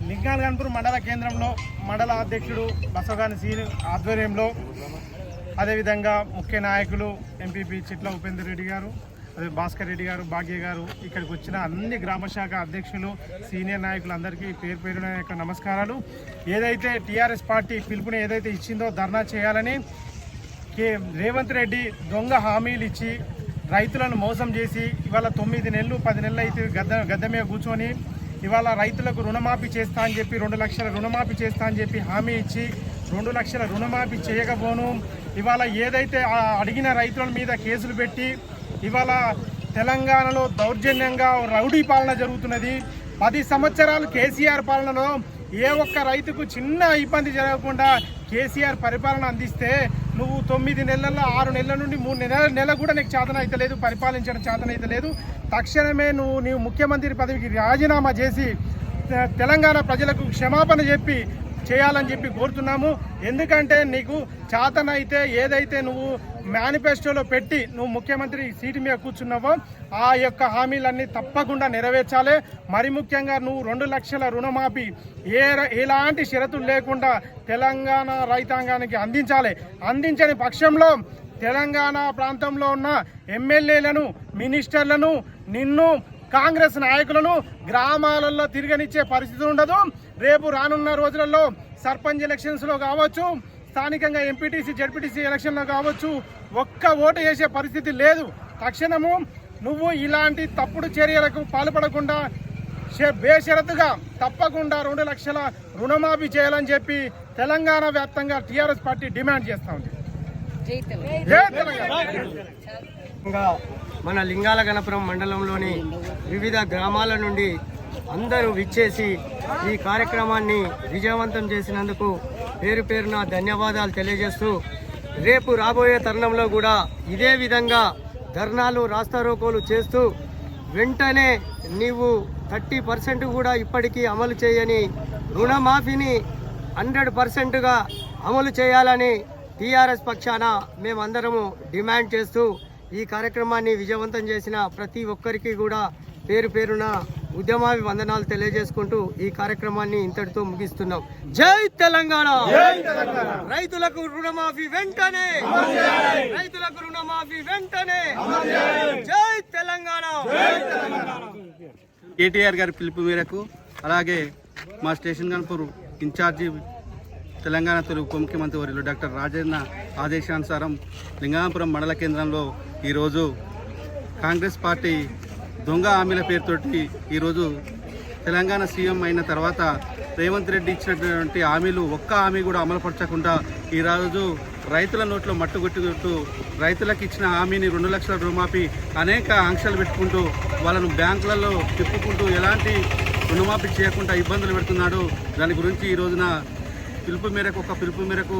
లింగాలగన్పూర్ మండల కేంద్రంలో మండల అధ్యక్షుడు బసవగాని సీని ఆధ్వర్యంలో అదేవిధంగా ముఖ్య నాయకులు ఎంపీపీ చిట్ల ఉపేందర్ రెడ్డి గారు, అదే భాస్కర్ రెడ్డి గారు, భాగ్య గారు, ఇక్కడికి వచ్చిన అన్ని గ్రామశాఖ అధ్యక్షులు సీనియర్ నాయకులందరికీ పేరు పేరున యొక్క నమస్కారాలు. ఏదైతే టీఆర్ఎస్ పార్టీ పిలుపుని ఏదైతే ఇచ్చిందో ధర్నా చేయాలని రేవంత్ రెడ్డి దొంగ హామీలు ఇచ్చి రైతులను మోసం చేసి ఇవాళ 9 నెలలు 10 నెలలు అయితే గద్దె మీద కూర్చొని ఇవాళ రైతులకు రుణమాఫీ చేస్తా అని చెప్పి 2 లక్షల రుణమాఫీ చేస్తా అని చెప్పి హామీ ఇచ్చి 2 లక్షల రుణమాఫీ చేయకపోను ఇవాళ ఏదైతే అడిగిన రైతుల మీద కేసులు పెట్టి ఇవాళ తెలంగాణలో దౌర్జన్యంగా రౌడీ పాలన జరుగుతున్నది. 10 సంవత్సరాలు కేసీఆర్ పాలనలో ఏ ఒక్క రైతుకు చిన్న ఇబ్బంది జరగకుండా కేసీఆర్ పరిపాలన అందిస్తే నువ్వు 9 నెలల్లో 6 నెలల నుండి 3 నెలలు కూడా నీకు చేతన అయితే లేదు, పరిపాలించడం చేతన అయితే లేదు. తక్షణమే నీవు ముఖ్యమంత్రి పదవికి రాజీనామా చేసి తెలంగాణ ప్రజలకు క్షమాపణ చెప్పి చేయాలని చెప్పి కోరుతున్నాము. ఎందుకంటే నీకు చేతన అయితే ఏదైతే నువ్వు మేనిఫెస్టోలో పెట్టి నువ్వు ముఖ్యమంత్రి సీటు మీద కూర్చున్నావో ఆ యొక్క హామీలన్నీ తప్పకుండా నెరవేర్చాలి. మరి ముఖ్యంగా నువ్వు 2 లక్షల రుణమాఫీ ఎలాంటి షరతులు లేకుండా తెలంగాణ రైతాంగానికి అందించాలి. అందించని పక్షంలో తెలంగాణ ప్రాంతంలో ఉన్న ఎమ్మెల్యేలను, మినిస్టర్లను, నిన్ను కాంగ్రెస్ నాయకులను గ్రామాలలో తిరగనిచ్చే పరిస్థితి ఉండదు. రేపు రానున్న రోజులలో సర్పంచ్ ఎలక్షన్స్లో కావచ్చు, స్థానికంగా ఎంపీటీసీ జడ్పీటీసీ ఎలక్షన్లో కావచ్చు, ఒక్క ఓటు వేసే పరిస్థితి లేదు. తక్షణము నువ్వు ఇలాంటి తప్పుడు చర్యలకు పాల్పడకుండా బేషరతుగా తప్పకుండా 2 లక్షల రుణమాఫీ చేయాలని చెప్పి తెలంగాణ వ్యాప్తంగా టీఆర్ఎస్ పార్టీ డిమాండ్ చేస్తా ఉంది. మన లింగాలగనపురం మండలంలోని వివిధ గ్రామాల నుండి అందరూ విచ్చేసి ఈ కార్యక్రమాన్ని విజయవంతం చేసినందుకు పేరు పేరున ధన్యవాదాలు తెలియజేస్తూ రేపు రాబోయే తరుణంలో కూడా ఇదే విధంగా ధర్నాలు, రాస్తారోకోలు చేస్తూ వెంటనే నీవు 30% కూడా ఇప్పటికీ అమలు చేయని రుణమాఫీని 100%గా అమలు చేయాలని టీఆర్ఎస్ పక్షాన మేమందరము డిమాండ్ చేస్తూ ఈ కార్యక్రమాన్ని విజయవంతం చేసిన ప్రతి ఒక్కరికి కూడా పేరు పేరున ఉద్యమాభివందనాలు తెలియజేసుకుంటూ ఈ కార్యక్రమాన్ని ఇంతటితో ముగిస్తున్నాం. జై తెలంగాణ! రైతులకు రుణమాఫీ వెంటనే! రైతులకు రుణమాఫీ వెంటనే! జై తెలంగాణ! కేటీఆర్ గారి పిలుపు మేరకు అలాగే మా స్టేషన్ గన్పూర్ ఇన్ఛార్జి తెలంగాణ తొలి ఉప ముఖ్యమంత్రి వర్యులు డాక్టర్ రాజన్న ఆదేశానుసారం లింగాపురం మండల కేంద్రంలో ఈరోజు కాంగ్రెస్ పార్టీ దొంగ హామీల పేరుతోటి ఈరోజు తెలంగాణ సీఎం అయిన తర్వాత రేవంత్ రెడ్డి ఇచ్చినటువంటి హామీలు ఒక్క హామీ కూడా అమలుపరచకుండా ఈరోజు రైతుల నోట్లో మట్టుగొట్టుకుంటూ రైతులకు ఇచ్చిన హామీని 2 లక్షల రుణమాఫీ అనేక ఆంక్షలు పెట్టుకుంటూ వాళ్ళను బ్యాంకులలో తిప్పుకుంటూ ఎలాంటి రుణమాఫీ చేయకుండా ఇబ్బందులు పెడుతున్నాడు. దాని గురించి ఈ రోజున పిలుపు మేరకు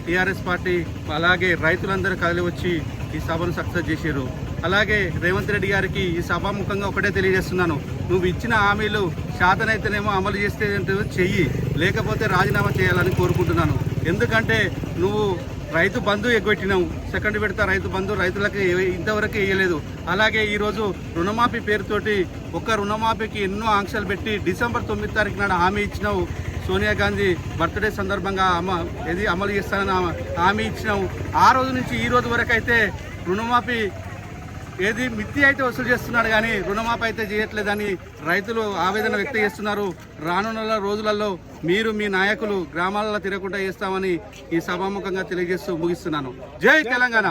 టీఆర్ఎస్ పార్టీ అలాగే రైతులందరూ కదిలి వచ్చి ఈ సభను సక్సెస్ చేశారు. అలాగే రేవంత్ రెడ్డి గారికి ఈ సభాముఖంగా ఒకటే తెలియజేస్తున్నాను, నువ్వు ఇచ్చిన హామీలు శాతనైతేనేమో అమలు చేస్తే చెయ్యి, లేకపోతే రాజీనామా చేయాలని కోరుకుంటున్నాను. ఎందుకంటే నువ్వు రైతు బంధు ఎగ్గొట్టినావు, సెకండ్ విడత రైతు బంధు రైతులకు ఇంతవరకు వేయలేదు. అలాగే ఈరోజు రుణమాఫీ పేరుతోటి ఒక్క రుణమాఫీకి ఎన్నో ఆంక్షలు పెట్టి డిసెంబర్ 9 తారీఖు నాడు హామీ ఇచ్చినావు. సోనియా గాంధీ బర్త్డే సందర్భంగా అమలు చేస్తానని హామీ ఇచ్చినావు. ఆ రోజు నుంచి ఈ రోజు వరకు అయితే రుణమాఫీ మిత్తి అయితే వసూలు చేస్తున్నాడు కానీ రుణమాఫీ అయితే చేయట్లేదని రైతులు ఆవేదన వ్యక్తం చేస్తున్నారు. రానున్న రోజులలో మీరు మీ నాయకులు గ్రామాలలో తిరగకుండా చేస్తామని ఈ సభాముఖంగా తెలియజేస్తూ ముగిస్తున్నాను. జై తెలంగాణ!